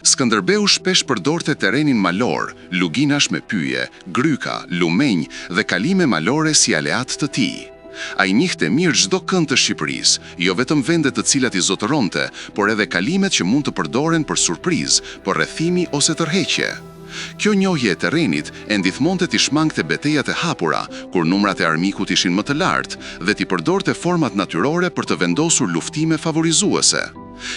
Skënderbeu shpesh përdorte terrenin malor, luginash me pyje, gryka, lumenj dhe kalime malore si aleat të tij. Ai njihte mirë çdo kënd të Shqipërisë, jo vetëm vendet të cilat i zotëronte, por edhe kalimet që mund të përdoren për surprizë, për rrethimi ose tërheqje. Kjo njohje e terrenit e ndihmonte t'i shmangte betejat e hapura, kur numrat e armikut ishin më të lartë, dhe t'i përdorte format natyrore për të vendosur luftime favorizuese.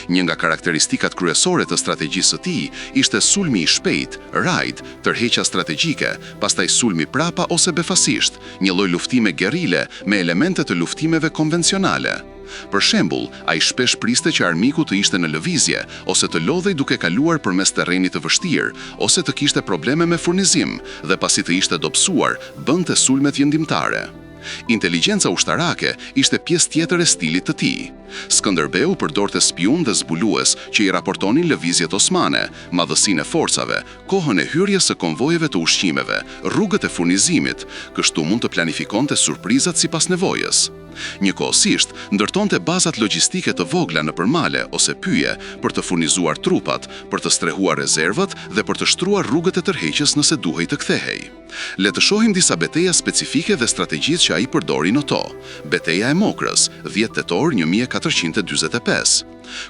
Një nga karakteristikat kryesore të strategjisë së tij ishte sulmi i shpejt, rajd, tërheqja strategjike, pastaj sulmi prapa ose befasisht, një lloj luftime gerrile me elemente të luftimeve konvencionale. Për shembull, ai shpesh priste që armiku të ishte në lëvizje, ose të lodhej duke kaluar përmes terrenit të vështirë, ose të kishte probleme me furnizim, dhe pasi të ishte dobësuar, bënte sulmet vendimtare. Inteligjenca ushtarake ishte pjesë tjetër e stilit të tij. Skënderbeu përdorte spiun dhe zbulues që i raportonin lëvizjet osmane, madhësinë e forcave, kohën e hyrjes së konvojeve të ushqimeve, rrugët e furnizimit, kështu mund të planifikonte surprizat sipas nevojës. Njëkohësisht, ndërtonte bazat logjistike të vogla nëpër male ose pyje për të furnizuar trupat, për të strehuar rezervat dhe për të shtruar rrugët e tërheqjes nëse duhej të kthehej. Le të shohim disa beteja specifike dhe strategjisë që ai përdori në to. Beteja e Mokrës, 10 tetor 1445.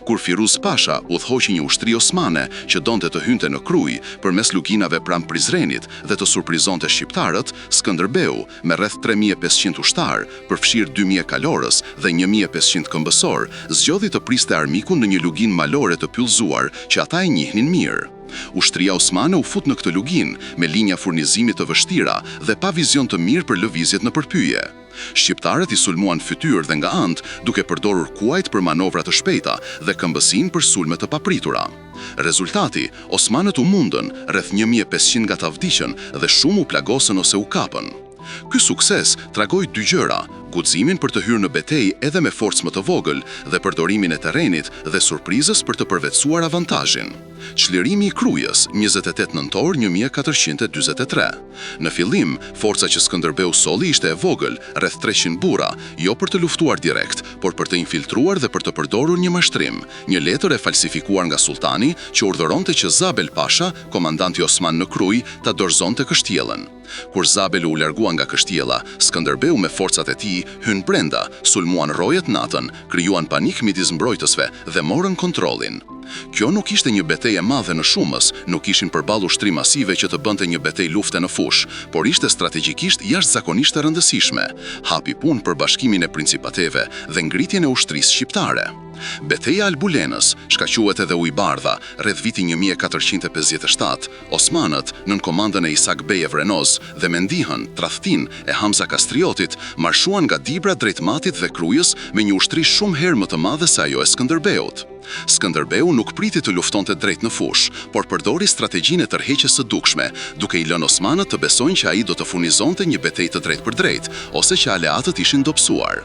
Kur Firuz Pasha udhëhoqi një ushtri osmane që donte të hynte në Kruj përmes luginave pranë Prizrenit dhe të surprizonte shqiptarët, Skënderbeu, me rreth 3500 ushtar, përfshirë 2000 kalorës dhe 1500 këmbësor, zgjodhi të priste armikun në një lugin malore të pyllëzuar që ata e njihnin mirë. Ushtria osmane u fut në këtë lugin me linja furnizimit të vështira dhe pa vizion të mirë për lëvizjet në përpyje. Shqiptarët i sulmuan fytyrë dhe nga anë duke përdorur kuajt për manovra të shpejta dhe këmbësin për sulme të papritura. Rezultati, osmanët u mundën, rreth 1500 nga ta vdiqën dhe shumë u plagosën ose u kapën. Ky sukses tragoi dy gjëra: guximin për të hyrë në betejë edhe me forcë më të vogël dhe përdorimin e terrenit dhe surprizës për të përvetësuar avantazhin. Çlirimi i Krujës, 28 nëntor 1443. Në fillim, forca që Skënderbeu solli ishte e vogël, rreth 300 burra, jo për të luftuar direkt, por për të infiltruar dhe për të përdorur një mashtrim, një letër e falsifikuar nga sultani që urdhëronte që Zabel Pasha, komandanti osman në Kruj, ta dorëzonte kështjellën. Kur Zabel u largua nga kështjella, Skënderbeu me forcat e tij hyn brenda, sulmuan rojet natën, krijuan panik midis mbrojtësve dhe morën kontrollin. Kjo nuk ishte një betejë e madhe në shumës, nuk ishin përballë ushtri masive që të bënte një betejë lufte në fush, por ishte strategjikisht jashtëzakonisht e rëndësishme. Hapi punë për bashkimin e principateve dhe ngritjen e ushtrisë shqiptare. Beteja Albulenës, shkaqquhet edhe Ujbardha, rreth viti 1457, osmanët, nën komandën e Isak Bey Evrenoz dhe me ndihën, tradhtin e Hamza Kastriotit, marshuan nga Dibra drejt Matit dhe Krujës me një ushtri shumë herë më të madhe se ajo e Skënderbeut. Skënderbeu nuk priti të luftonte drejt në fush, por përdori strategjinë e tërheqjes së dukshme, duke i lënë osmanët të besojnë që ai do të furnizonte një betejë të drejtë për drejtë, ose që aleatët ishin dobësuar.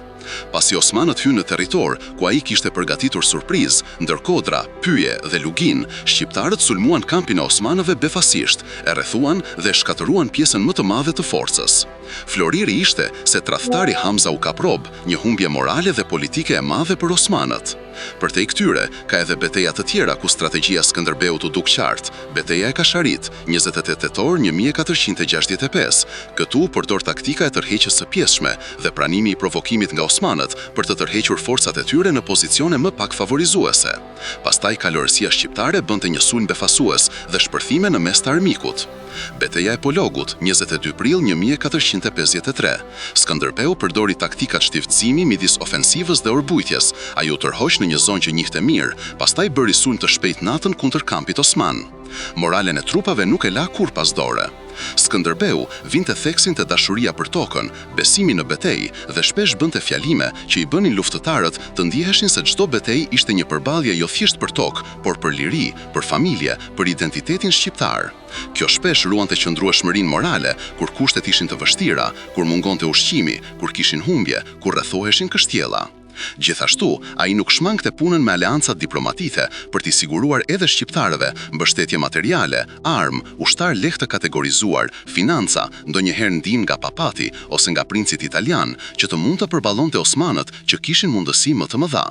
Pasi osmanët hynë në territor ku ai kishte përgatitur surprizë, ndër kodra, pyje dhe lugin, shqiptarët sulmuan kampin e osmanëve befasisht, e rrethuan dhe shkatëruan pjesën më të madhe të forcës. Floriri ishte se tradhtari Hamza u kaprob, një humbje morale dhe politike e madhe për osmanët. Përtej këtyre, ka edhe beteja të tjera ku strategjia Skënderbeut u duk qartë. Beteja e Kasharit, 28 tetor 1465. Këtu përdor taktika e tërheqjes së pjesshme dhe pranimi i provokimit nga osmanët për të tërhequr forcat e tyre në pozicione më pak favorizuese. Pastaj kalorësia shqiptare bënte një sulm befasues dhe shpërthime në mes të armikut. Beteja e Pologut, 22 prill 1453. Skënderbeu përdori taktikat shtiftzimi midis ofensivës dhe orbujtjes. Ai u tërhoq në një zonë që njihte mirë, pastaj bëri sulm të shpejt natën kundër kampit osman. Moralen e trupave nuk e la kur pas dore. Skënderbeu vinte theksin të dashuria për tokën, besimi në betejë dhe shpesh bënte fjalime që i bënin luftëtarët të ndiheshin se çdo betejë ishte një përballje jo thjesht për tokë, por për liri, për familje, për identitetin shqiptar. Kjo shpesh ruante qëndrueshmërinë morale kur kushtet ishin të vështira, kur mungonte ushqimi, kur kishin humbje, kur rrethoheshin kështjella. Gjithashtu, ai nuk shmangte punën me aleancat diplomatike për t'i siguruar edhe shqiptarëve mbështetje materiale, armë, ushtar lehtë të kategorizuar, financa, ndonjëherë ndihmë nga papati ose nga princit italian, që të mund të përballonte osmanët që kishin mundësi më të mëdha.